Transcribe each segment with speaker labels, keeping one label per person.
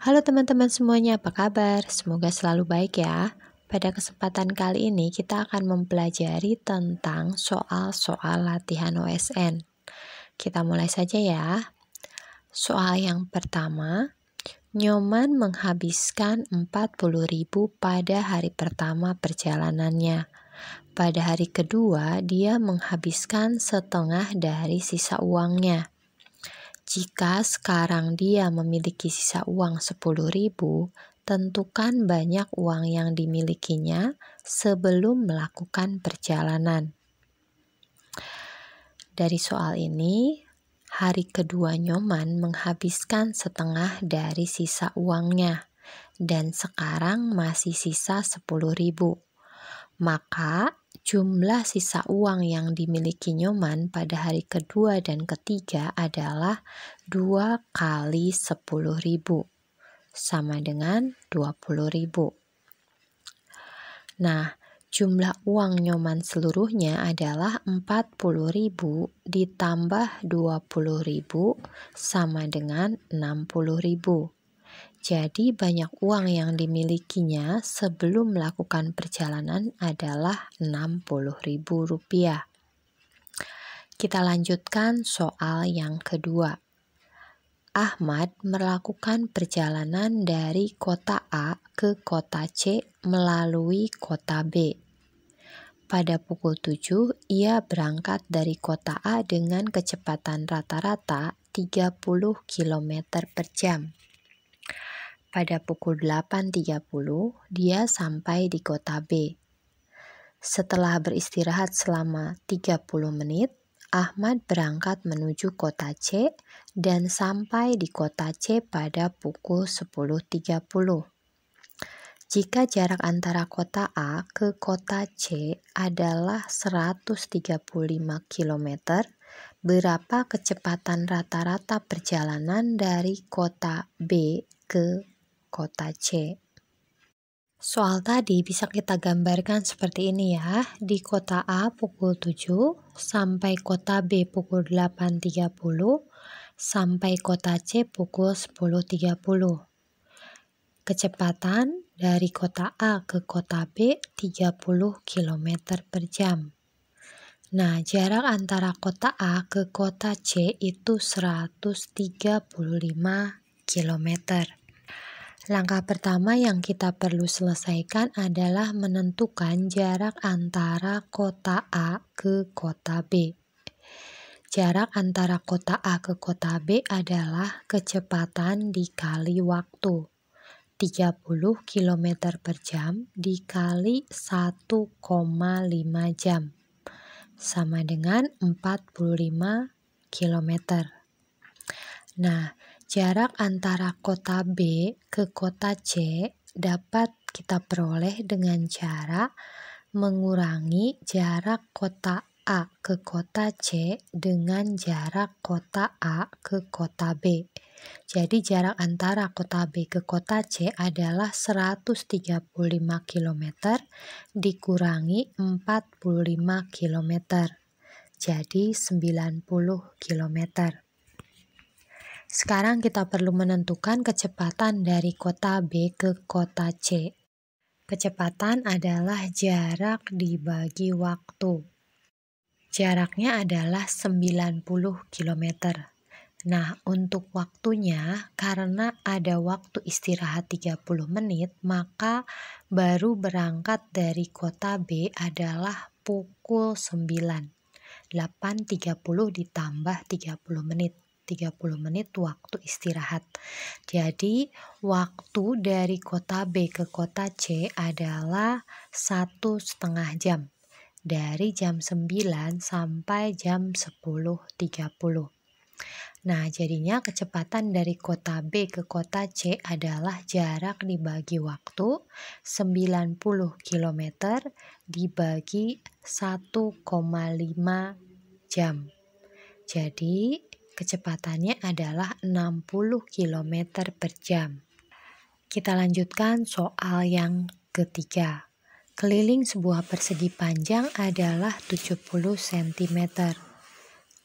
Speaker 1: Halo teman-teman semuanya, apa kabar? Semoga selalu baik ya. Pada kesempatan kali ini kita akan mempelajari tentang soal-soal latihan OSN. Kita mulai saja ya. Soal yang pertama, Nyoman menghabiskan 40.000 pada hari pertama perjalanannya. Pada hari kedua, dia menghabiskan setengah dari sisa uangnya. Jika sekarang dia memiliki sisa uang 10.000, tentukan banyak uang yang dimilikinya sebelum melakukan perjalanan. Dari soal ini, hari kedua Nyoman menghabiskan setengah dari sisa uangnya dan sekarang masih sisa 10.000. Maka jumlah sisa uang yang dimiliki Nyoman pada hari kedua dan ketiga adalah 2 kali 10.000, sama dengan 20.000. Nah, jumlah uang Nyoman seluruhnya adalah 40.000 ditambah 20.000 sama dengan 60.000. Jadi banyak uang yang dimilikinya sebelum melakukan perjalanan adalah Rp60.000. Kita lanjutkan soal yang kedua. Ahmad melakukan perjalanan dari kota A ke kota C melalui kota B. Pada pukul 7, ia berangkat dari kota A dengan kecepatan rata-rata 30 km per jam. Pada pukul 8.30, dia sampai di kota B. Setelah beristirahat selama 30 menit, Ahmad berangkat menuju kota C dan sampai di kota C pada pukul 10.30. Jika jarak antara kota A ke kota C adalah 135 km, berapa kecepatan rata-rata perjalanan dari kota B ke kota C? Soal tadi bisa kita gambarkan seperti ini ya. Di kota A pukul 7 sampai kota B pukul 8.30 sampai kota C pukul 10.30. Kecepatan dari kota A ke kota B 30 km per jam. Nah, jarak antara kota A ke kota C itu 135 km. Langkah pertama yang kita perlu selesaikan adalah menentukan jarak antara kota A ke kota B. Jarak antara kota A ke kota B adalah kecepatan dikali waktu. 30 km per jam dikali 1,5 jam. Sama dengan 45 km. Nah, jarak antara kota B ke kota C dapat kita peroleh dengan cara mengurangi jarak kota A ke kota C dengan jarak kota A ke kota B. Jadi jarak antara kota B ke kota C adalah 135 km dikurangi 45 km. Jadi 90 km. Sekarang kita perlu menentukan kecepatan dari kota B ke kota C. Kecepatan adalah jarak dibagi waktu. Jaraknya adalah 90 km. Nah, untuk waktunya, karena ada waktu istirahat 30 menit, maka baru berangkat dari kota B adalah pukul 9. 8.30 ditambah 30 menit. 30 menit waktu istirahat. Jadi waktu dari kota B ke kota C adalah 1,5 jam. Dari jam 9 sampai jam 10.30. Nah, jadinya kecepatan dari kota B ke kota C adalah jarak dibagi waktu 90 km dibagi 1,5 jam. Jadi, kecepatannya adalah 60 km per jam. Kita lanjutkan soal yang ketiga. Keliling sebuah persegi panjang adalah 70 cm.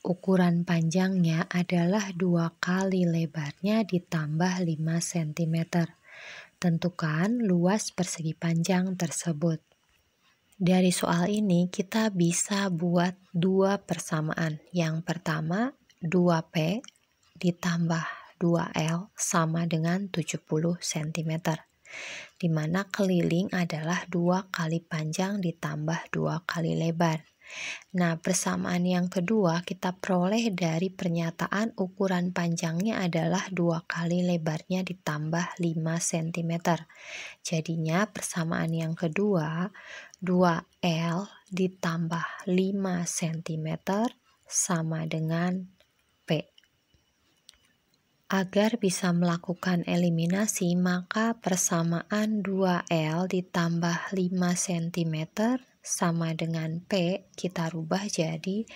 Speaker 1: ukuran panjangnya adalah 2 kali lebarnya ditambah 5 cm. Tentukan luas persegi panjang tersebut. Dari soal ini kita bisa buat 2 persamaan. Yang pertama, 2P ditambah 2L sama dengan 70 cm. Di mana keliling adalah 2 kali panjang ditambah 2 kali lebar. Nah, persamaan yang kedua kita peroleh dari pernyataan ukuran panjangnya adalah 2 kali lebarnya ditambah 5 cm. Jadinya persamaan yang kedua, 2L ditambah 5 cm sama dengan P. Agar bisa melakukan eliminasi, maka persamaan 2L ditambah 5 cm sama dengan P, kita rubah jadi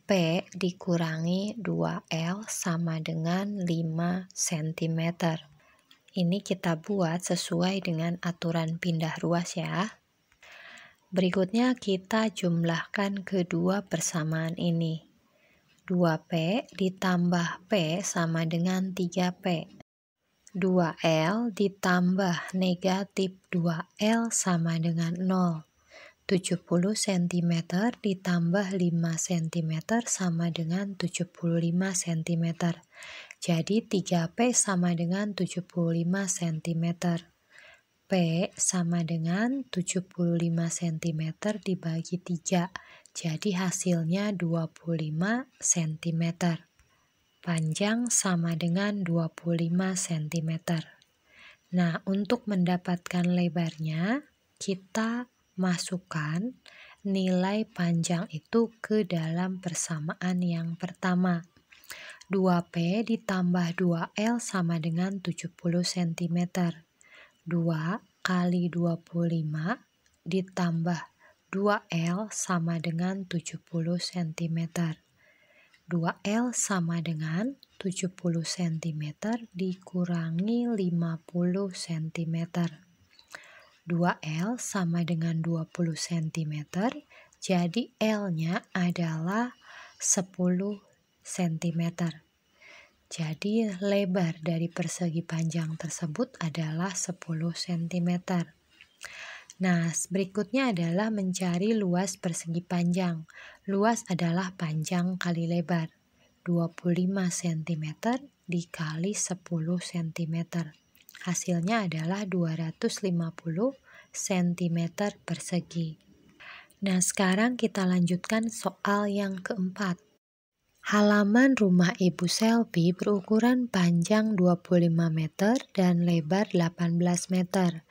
Speaker 1: P dikurangi 2L sama dengan 5 cm. Ini kita buat sesuai dengan aturan pindah ruas ya. Berikutnya kita jumlahkan kedua persamaan ini. 2P ditambah P sama dengan 3P. 2L ditambah negatif 2L sama dengan 0. 70 cm ditambah 5 cm sama dengan 75 cm. Jadi 3P sama dengan 75 cm. P sama dengan 75 cm dibagi 3. Jadi hasilnya 25 cm. Panjang sama dengan 25 cm. Nah, untuk mendapatkan lebarnya, kita masukkan nilai panjang itu ke dalam persamaan yang pertama. 2P ditambah 2L sama dengan 70 cm. 2 kali 25 ditambah 2L sama dengan 70 cm. 2L sama dengan 70 cm dikurangi 50 cm. 2L sama dengan 20 cm, jadi L-nya adalah 10 cm. Jadi lebar dari persegi panjang tersebut adalah 10 cm. Nah, berikutnya adalah mencari luas persegi panjang. Luas adalah panjang kali lebar. 25 cm dikali 10 cm. Hasilnya adalah 250 cm persegi. Nah, sekarang kita lanjutkan soal yang keempat. Halaman rumah Ibu Selvi berukuran panjang 25 meter dan lebar 18 meter.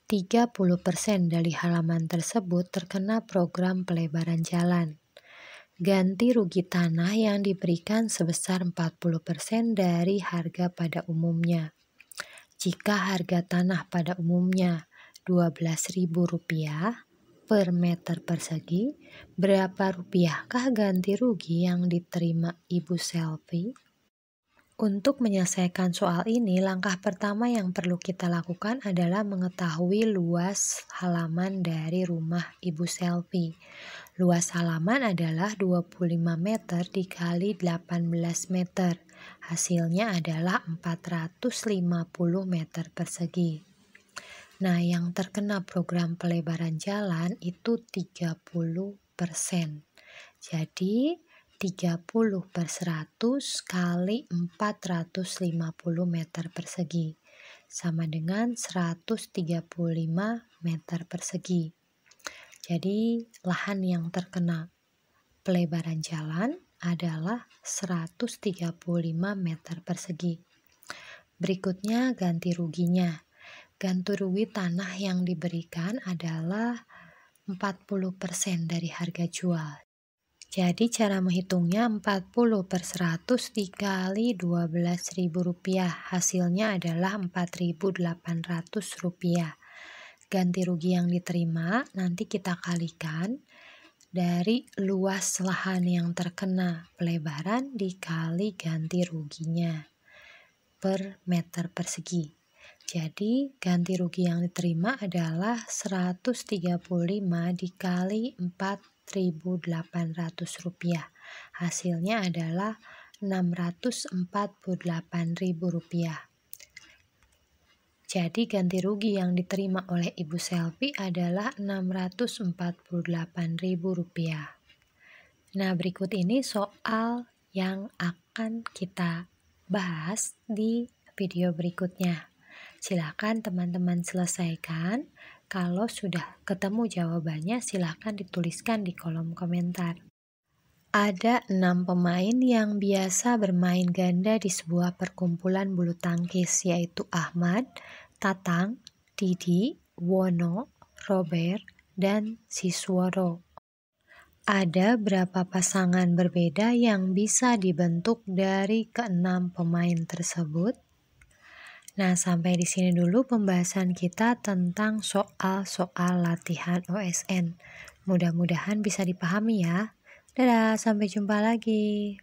Speaker 1: 30% dari halaman tersebut terkena program pelebaran jalan. Ganti rugi tanah yang diberikan sebesar 40% dari harga pada umumnya. Jika harga tanah pada umumnya Rp12.000 per meter persegi, berapa rupiahkah ganti rugi yang diterima Ibu Selvi? Untuk menyelesaikan soal ini, langkah pertama yang perlu kita lakukan adalah mengetahui luas halaman dari rumah Ibu Selvi. Luas halaman adalah 25 meter dikali 18 meter. Hasilnya adalah 450 meter persegi. Nah, yang terkena program pelebaran jalan itu 30%. Jadi 30/100 kali 450 meter persegi sama dengan 135 meter persegi. Jadi lahan yang terkena pelebaran jalan adalah 135 meter persegi. Berikutnya ganti ruginya. Ganti rugi tanah yang diberikan adalah 40% dari harga jual. Jadi cara menghitungnya 40/100 dikali Rp12.000. Hasilnya adalah Rp4.800. Ganti rugi yang diterima nanti kita kalikan dari luas lahan yang terkena pelebaran dikali ganti ruginya per meter persegi. Jadi ganti rugi yang diterima adalah 135 dikali Rp4.800. Hasilnya adalah Rp648.000. Jadi ganti rugi yang diterima oleh Ibu Selvi adalah Rp648.000. Nah, berikut ini soal yang akan kita bahas di video berikutnya. Silakan teman-teman selesaikan. Kalau sudah ketemu jawabannya, silakan dituliskan di kolom komentar. Ada 6 pemain yang biasa bermain ganda di sebuah perkumpulan bulu tangkis, yaitu Ahmad, Tatang, Didi, Wono, Robert, dan Sisworo. Ada berapa pasangan berbeda yang bisa dibentuk dari ke-6 pemain tersebut? Nah, sampai di sini dulu pembahasan kita tentang soal-soal latihan OSN. Mudah-mudahan bisa dipahami ya. Dadah, sampai jumpa lagi.